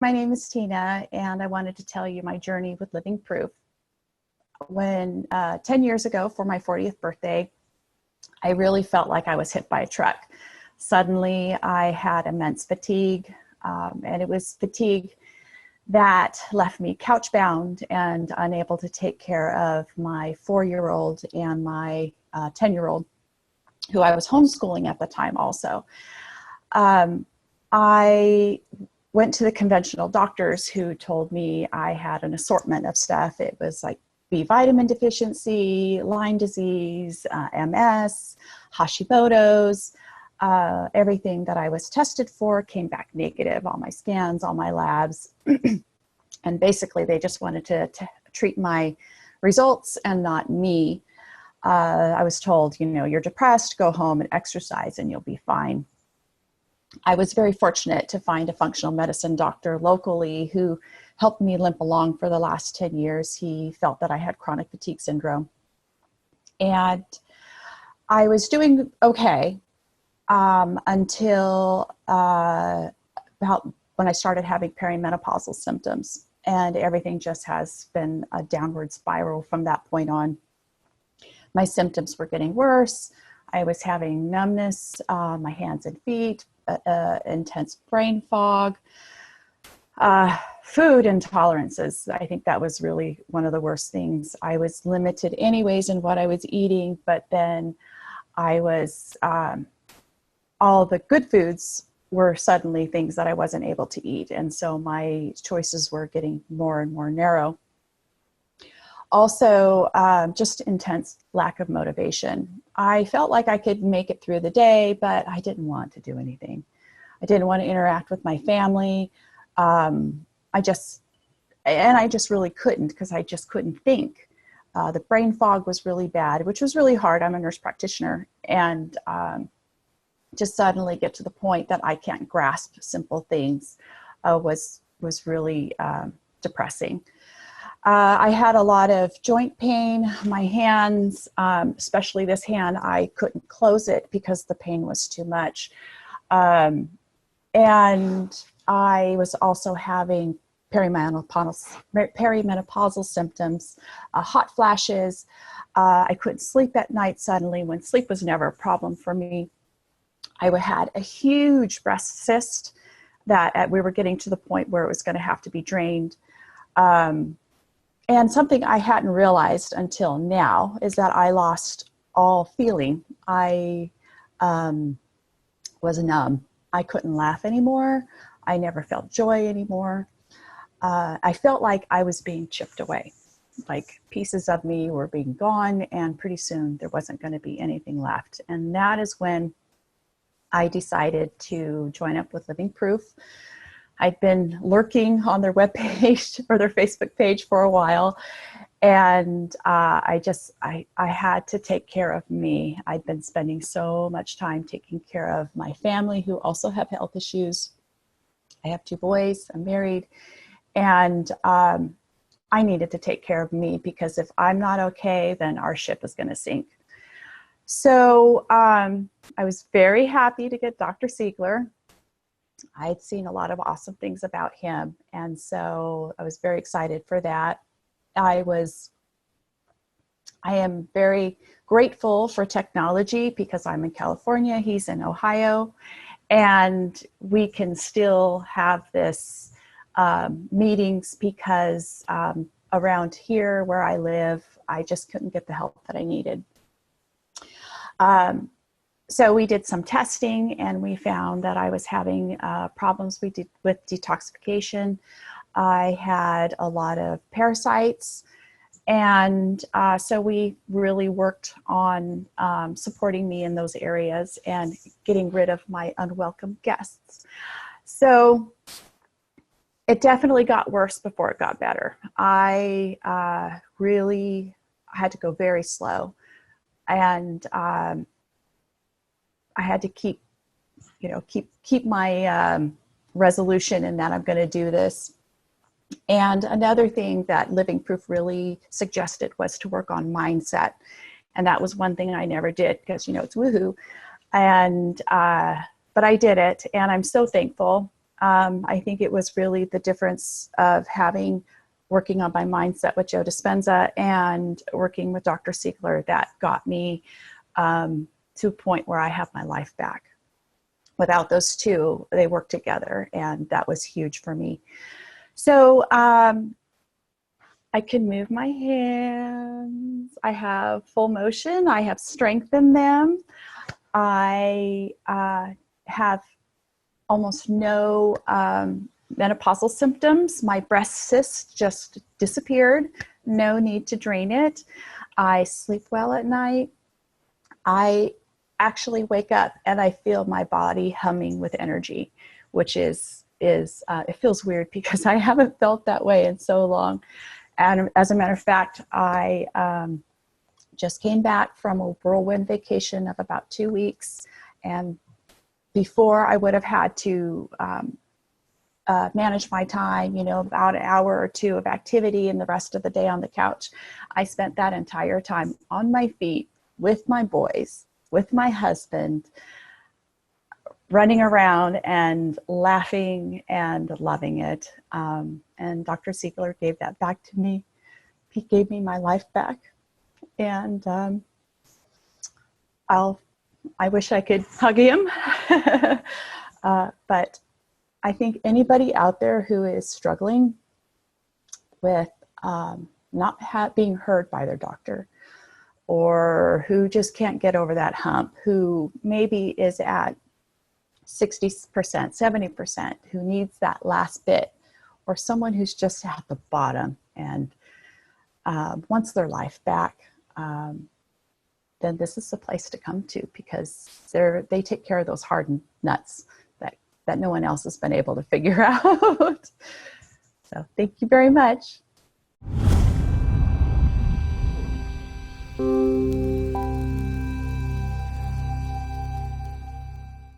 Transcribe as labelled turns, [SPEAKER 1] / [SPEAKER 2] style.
[SPEAKER 1] My name is Tina, and I wanted to tell you my journey with Living Proof. When 10 years ago, for my 40th birthday, I really felt like I was hit by a truck. Suddenly, I had immense fatigue, and it was fatigue that left me couch-bound and unable to take care of my 4-year-old and my 10-year-old, who I was homeschooling at the time also. I went to the conventional doctors who told me I had an assortment of stuff. It was like B vitamin deficiency, Lyme disease, MS, Hashimoto's. Everything that I was tested for came back negative, all my scans, all my labs. And basically they just wanted to treat my results and not me. I was told, you're depressed, go home and exercise and you'll be fine. I was very fortunate to find a functional medicine doctor locally who helped me limp along for the last 10 years. He felt that I had chronic fatigue syndrome. And I was doing okay until about when I started having perimenopausal symptoms. And everything just has been a downward spiral from that point on. My symptoms were getting worse. I was having numbness, my hands and feet, intense brain fog, food intolerances. I think that was really one of the worst things. I was limited anyways in what I was eating, but then I was, all the good foods were suddenly things that I wasn't able to eat. And so my choices were getting more and more narrow. Also, just intense lack of motivation. I felt like I could make it through the day, but I didn't want to do anything. I didn't want to interact with my family. I just really couldn't, because I just couldn't think. The brain fog was really bad, which was really hard. I'm a nurse practitioner, and just suddenly get to the point that I can't grasp simple things was really depressing. I had a lot of joint pain. My hands, especially this hand, I couldn't close it because the pain was too much. And I was also having perimenopausal symptoms, hot flashes. I couldn't sleep at night suddenly, when sleep was never a problem for me. I had a huge breast cyst that we were getting to the point where it was going to have to be drained. And something I hadn't realized until now is that I lost all feeling. I was numb. I couldn't laugh anymore. I never felt joy anymore. I felt like I was being chipped away, like pieces of me were being gone, and pretty soon there wasn't going to be anything left. And that is when I decided to join up with Living Proof. I'd been lurking on their webpage or their Facebook page for a while, and I had to take care of me. I'd been spending so much time taking care of my family, who also have health issues. I have 2 boys, I'm married, and I needed to take care of me, because if I'm not okay, then our ship is going to sink. So I was very happy to get Dr. Siegler. I'd seen a lot of awesome things about him, and so I was very excited for that. I am very grateful for technology, because I'm in California, he's in Ohio, and we can still have this meetings, because around here where I live, I just couldn't get the help that I needed. So we did some testing, and we found that I was having problems with detoxification. I had a lot of parasites, and so we really worked on supporting me in those areas and getting rid of my unwelcome guests. So it definitely got worse before it got better. I really had to go very slow, and I had to keep my resolution in that I'm going to do this. And another thing that Living Proof really suggested was to work on mindset. And that was one thing I never did, because, it's woohoo. And, but I did it, and I'm so thankful. I think it was really the difference of working on my mindset with Joe Dispenza and working with Dr. Siegler that got me to a point where I have my life back. Without those two, they work together, and that was huge for me. So I can move my hands. I have full motion. I have strength in them. I have almost no menopausal symptoms. My breast cyst just disappeared. No need to drain it. I sleep well at night. I actually wake up and I feel my body humming with energy, which is it feels weird because I haven't felt that way in so long. And as a matter of fact, I just came back from a whirlwind vacation of about 2 weeks. And before I would have had to manage my time, about an hour or two of activity and the rest of the day on the couch, I spent that entire time on my feet with my boys, with my husband, running around and laughing and loving it. And Dr. Siegler gave that back to me. He gave me my life back. And I wish I could hug him. But I think anybody out there who is struggling with not being heard by their doctor, or who just can't get over that hump, who maybe is at 60%, 70%, who needs that last bit, or someone who's just at the bottom and wants their life back, then this is the place to come to, because they take care of those hard nuts that no one else has been able to figure out. So thank you very much.